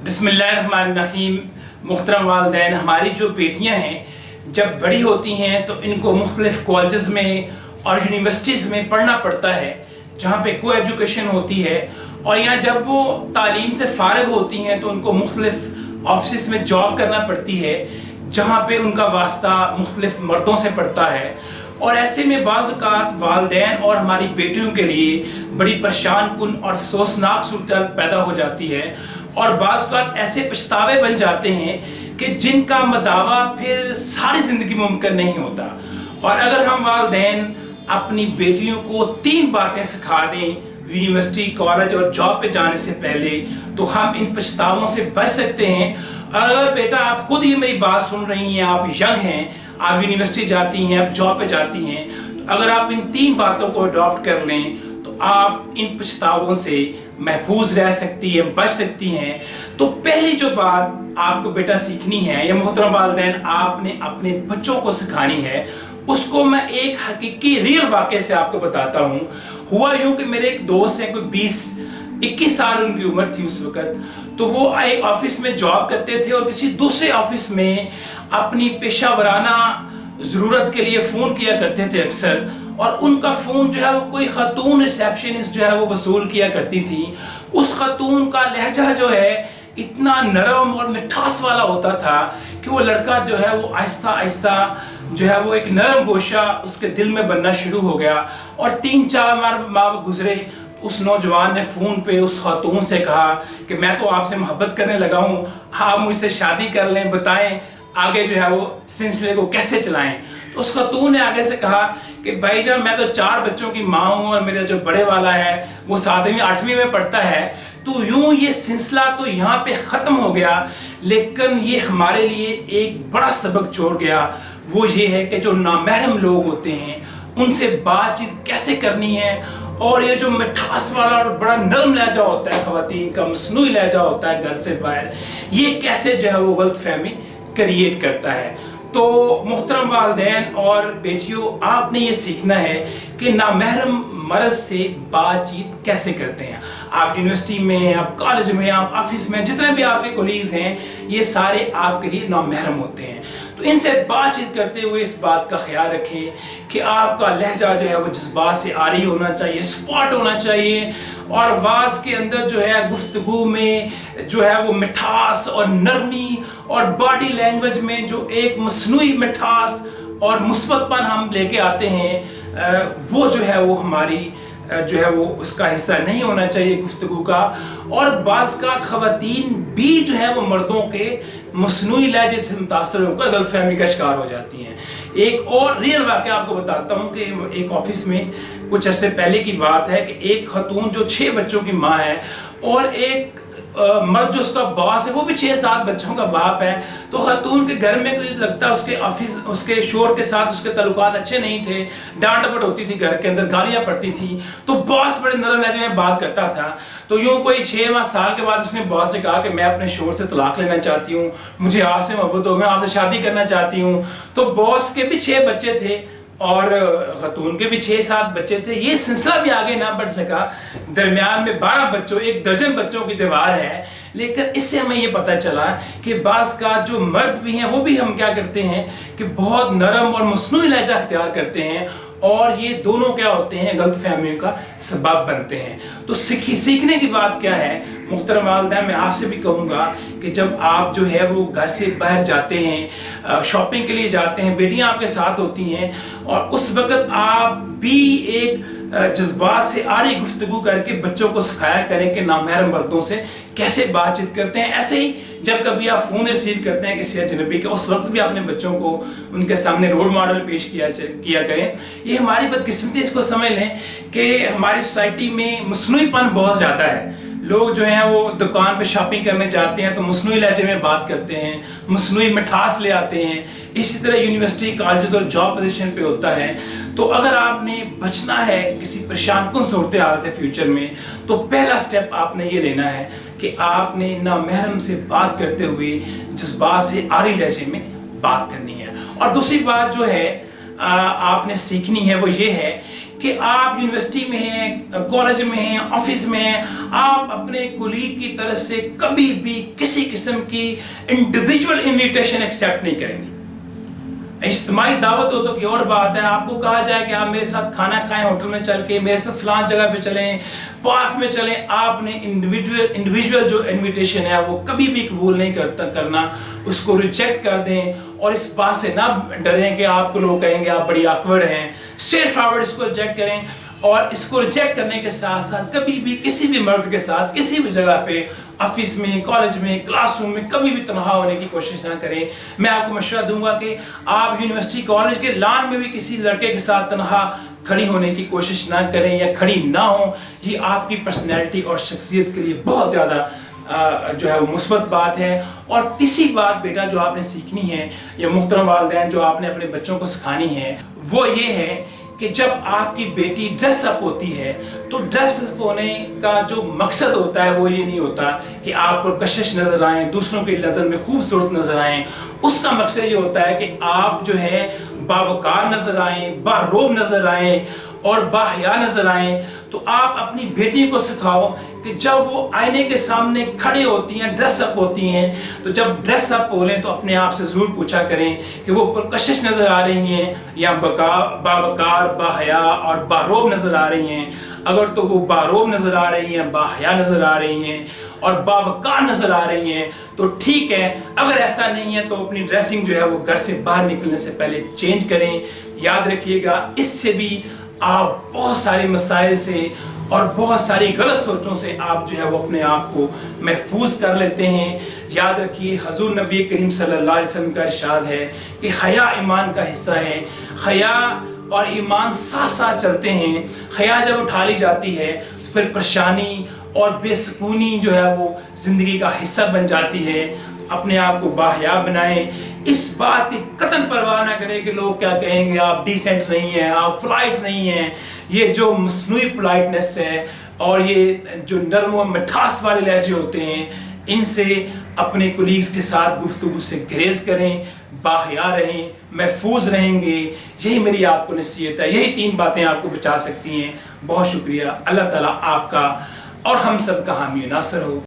बिस्मिल्लाहिर्रहमानिर्रहीम। मुहतरम वालिदैन, हमारी जो बेटियां हैं जब बड़ी होती हैं तो इनको मुख्तलिफ़ कॉलेजेस में और यूनिवर्सिटीज़ में पढ़ना पड़ता है जहाँ पे को एजुकेशन होती है, और यहाँ जब वो तालीम से फ़ारिग होती हैं तो उनको मुख्तलिफ़ ऑफिस में जॉब करना पड़ती है जहाँ पे उनका वास्ता मुख्तलिफ़ मर्दों से पड़ता है। और ऐसे में बाज़ औक़ात वालिदैन और हमारी बेटियों के लिए बड़ी परेशान कुन और अफसोसनाक सूरत पैदा हो जाती है, और बाज़ औक़ात ऐसे पछतावे बन जाते हैं कि जिनका मदावा फिर सारी ज़िंदगी मुमकिन नहीं होता। और अगर हम वालिदैन अपनी बेटियों को 3 बातें सिखा दें यूनिवर्सिटी, कॉलेज और जॉब पे जाने से पहले, तो हम इन पछतावों से बच सकते हैं। अगर बेटा आप खुद ही मेरी बात सुन रही हैं, आप यंग हैं, आप यूनिवर्सिटी जाती हैं, आप जॉब पे जाती हैं, तो अगर आप इन 3 बातों को अडॉप्ट कर लें तो आप इन पछतावों से महफूज रह सकती हैं, बच सकती हैं। तो पहली जो बात आपको बेटा सीखनी है, या मोहतरम वालिदैन आपने अपने बच्चों को सिखानी है, उसको मैं एक हकीकी रियल वाक़े से आपको बताता हूँ। हुआ यूँ कि मेरे एक दोस्त हैं, कोई 20-21 साल उनकी उम्र थी उस वक़्त। तो वो एक ऑफिस में जॉब करते थे और किसी दूसरे ऑफिस में अपनी पेशा वराना ज़रूरत के लिए फ़ोन किया करते थे अक्सर, और उनका फ़ोन जो है वो कोई ख़ातून रिसेप्शनिस्ट जो है वो वसूल किया करती थी। उस ख़ातून का लहजा जो है इतना नरम और मिठास वाला होता था कि वो लड़का जो है वो आहिस्ता आहिस्ता जो है वो एक नरम गोशा उसके दिल में बनना शुरू हो गया। और 3-4 माह गुजरे, उस नौजवान ने फ़ोन पे उस खातून से कहा कि मैं तो आपसे मोहब्बत करने लगा हूँ, आप मुझसे शादी कर लें, बताएं आगे जो है वो सिलसिले को कैसे चलाएं। तो उस खातून ने आगे से कहा कि भाईजान मैं तो 4 बच्चों की माँ हूँ और मेरा जो बड़े वाला है वो 7वीं-8वीं में पढ़ता है, तो यूँ ये सिलसिला तो यहाँ पे ख़त्म हो गया, लेकिन ये हमारे लिए एक बड़ा सबक छोड़ गया। वो ये है कि जो नामहरम लोग होते हैं उनसे बातचीत कैसे करनी है, और ये जो मिठास वाला और बड़ा नरम लहजा होता है ख़वातीन का, मसनूई लहजा होता है घर से बाहर, ये कैसे जो है वो गलतफहमी क्रिएट करता है। तो मुहतरम वालिदैन और बेटियों, आपने ये सीखना है कि नामहरम मर्द से बातचीत कैसे करते हैं। आप यूनिवर्सिटी में, आप कॉलेज में, आप ऑफिस में, जितने भी आपके कोलीग्स हैं, ये सारे आपके लिए नामहरम होते हैं। तो इनसे बातचीत करते हुए इस बात का ख्याल रखें कि आपका लहजा जो है वो जज्बात से आरी होना चाहिए, स्पॉट होना चाहिए, और वाज़ के अंदर जो है गुफ्तगू में जो है वो मिठास और नरमी, और बॉडी लैंग्वेज में जो एक मसनूई मिठास और मुस्बतपन हम लेके आते हैं, वो जो है वो हमारी जो है वो उसका हिस्सा नहीं होना चाहिए गुफ्तगू का। और बाज़ का ख़वातीन भी जो है वो मर्दों के मसनूई लहजे से मुतासर होकर गलतफहमी का शिकार हो जाती हैं। एक और रियल वाक़या आपको बताता हूँ कि एक ऑफिस में कुछ अर्से पहले की बात है कि एक खातून जो 6 बच्चों की माँ है, और एक मर्द जो उसका बॉस है वो भी 6-7 बच्चों का बाप है। तो खातून के घर में कोई लगता है उसके ऑफिस, उसके शोहर के साथ उसके ताल्लुकात अच्छे नहीं थे, डांट डपट होती थी, घर के अंदर गालियाँ पड़ती थी। तो बॉस बड़े नरम लहजे में बात करता था। तो यूँ कोई 6 साल के बाद उसने बॉस से कहा कि मैं अपने शोहर से तलाक लेना चाहती हूँ, मुझे आपसे मोहब्बत हो गई, आपसे शादी करना चाहती हूँ। तो बॉस के भी 6 बच्चे थे और खातून के भी 6-7 बच्चे थे। ये सिलसिला भी आगे ना बढ़ सका, दरमियान में 12 बच्चों, 1 दर्जन बच्चों की दीवार है। लेकिन इससे हमें ये पता चला कि बाज़ का जो मर्द भी हैं वो भी हम क्या करते हैं कि बहुत नरम और मसनूई लहजा अख्तियार करते हैं, और ये दोनों क्या होते हैं गलतफहमियों का सबब बनते हैं। तो सीखने की बात क्या है मुहतरम वालिदैन, मैं आपसे भी कहूँगा कि जब आप जो है वो घर से बाहर जाते हैं, शॉपिंग के लिए जाते हैं, बेटियां आपके साथ होती हैं, और उस वक़्त आप भी एक जज्बात से आरी गुफ्तगू करके बच्चों को सिखाया करें कि नामहरम मर्दों से कैसे बातचीत करते हैं। ऐसे ही जब कभी आप फ़ोन रिसीव करते हैं किसी अजनबी के, उस वक्त भी अपने बच्चों को उनके सामने रोल मॉडल पेश किया करें। ये हमारी बदकिस्मती, इसको समझ लें कि हमारी सोसाइटी में मसनूईपन बहुत ज़्यादा है। लोग जो हैं वो दुकान पे शॉपिंग करने जाते हैं तो मसनूई लहजे में बात करते हैं, मसनूई मिठास ले आते हैं। इसी तरह यूनिवर्सिटी, कॉलेज और जॉब पोजीशन पे होता है। तो अगर आपने बचना है किसी परेशानकुन सूरत हाल से फ्यूचर में, तो पहला स्टेप आपने ये लेना है कि आपने नामहरम से बात करते हुए जज्बात से आरी लहजे में बात करनी है। और दूसरी बात जो है आपने सीखनी है वो ये है کہ آپ یونیورسٹی میں ہیں، کالج میں ہیں، آفس میں ہیں، آپ اپنے کولیگ کی طرف سے کبھی بھی کسی قسم کی انڈیویجول انویٹیشن ایکسیپٹ نہیں کریں گے۔ اجتماعی دعوت ہو تو کوئی اور بات ہے، آپ کو کہا جائے کہ آپ میرے ساتھ کھانا کھائیں ہوٹل میں چل کے، میرے ساتھ فلان جگہ پہ چلیں، پارک میں چلیں، آپ نے انڈیویجول جو انویٹیشن ہے وہ کبھی بھی قبول نہیں کرنا، اس کو ریجیکٹ کر دیں۔ اور اس بات سے نہ ڈریں کہ آپ کو لوگ کہیں گے آپ بڑی آکورڈ ہیں، اسٹریٹ فارورڈ اس کو ریجیکٹ کریں۔ اور اس کو ریجیکٹ کرنے کے ساتھ ساتھ کبھی بھی کسی بھی مرد کے ساتھ کسی بھی جگہ پہ، آفس میں، کالج میں، کلاس روم میں کبھی بھی تنہا ہونے کی کوشش نہ کریں۔ میں آپ کو مشورہ دوں گا کہ آپ یونیورسٹی کالج کے لان میں بھی کسی لڑکے کے ساتھ تنہا کھڑی ہونے کی کوشش نہ کریں یا کھڑی نہ ہوں۔ یہ آپ کی پرسنالٹی اور شخصیت کے لیے بہت زیادہ جو ہے وہ مثبت بات ہے۔ اور تیسری بات بیٹا جو آپ نے سیکھنی ہے یا محترم والدین جو آپ نے اپنے بچوں کو سکھانی ہے وہ یہ ہے کہ جب آپ کی بیٹی ڈریس اپ ہوتی ہے تو ڈریس اپ ہونے کا جو مقصد ہوتا ہے وہ یہ نہیں ہوتا کہ آپ پرکشش نظر آئیں، دوسروں کی نظر میں خوبصورت نظر آئیں۔ اس کا مقصد یہ ہوتا ہے کہ آپ جو ہے باوقار نظر آئیں، باروب نظر آئیں اور باحیا نظر آئیں۔ تو آپ اپنی بیٹی کو سکھاؤ کہ جب وہ آئینے کے سامنے کھڑی ہوتی ہیں، ڈریس اپ ہوتی ہیں، تو جب ڈریس اپ ہو لیں تو اپنے آپ سے ضرور پوچھا کریں کہ وہ پرکشش نظر آ رہی ہیں یا باوقار، باحیا اور باروب نظر آ رہی ہیں۔ اگر تو وہ باروب نظر آ رہی ہیں، باحیا نظر آ رہی ہیں اور باوقار نظر آ رہی ہیں تو ٹھیک ہے۔ اگر ایسا نہیں ہے تو اپنی ڈریسنگ جو ہے وہ گھر سے باہر نکلنے سے پہلے چینج کریں۔ یاد رکھیے گا اس سے بھی آپ بہت سارے مسائل سے اور بہت ساری غلط سوچوں سے آپ جو ہے وہ اپنے آپ کو محفوظ کر لیتے ہیں۔ یاد رکھیے حضور نبی کریم صلی اللہ علیہ وسلم کا ارشاد ہے کہ حیا ایمان کا حصہ ہے۔ حیا اور ایمان ساتھ ساتھ چلتے ہیں۔ حیا جب اٹھا لی جاتی ہے تو پھر پریشانی اور بے سکونی جو ہے وہ زندگی کا حصہ بن جاتی ہے۔ اپنے آپ کو باحیا بنائیں، اس بات کی قطعاً پرواہ نہ کریں کہ لوگ کیا کہیں گے، آپ ڈیسنٹ نہیں ہیں، آپ پولائٹ نہیں ہیں۔ یہ جو مصنوعی پولائٹنس ہے اور یہ جو نرم و مٹھاس والے لہجے ہوتے ہیں، ان سے اپنے کولیگز کے ساتھ گفتگو سے گریز کریں، باحیا رہیں، محفوظ رہیں گے۔ یہی میری آپ کو نصیحت ہے، یہی 3 باتیں آپ کو بچا سکتی ہیں۔ بہت شکریہ۔ اللہ تعالیٰ آپ کا اور ہم سب کا حامی و ناصر ہو۔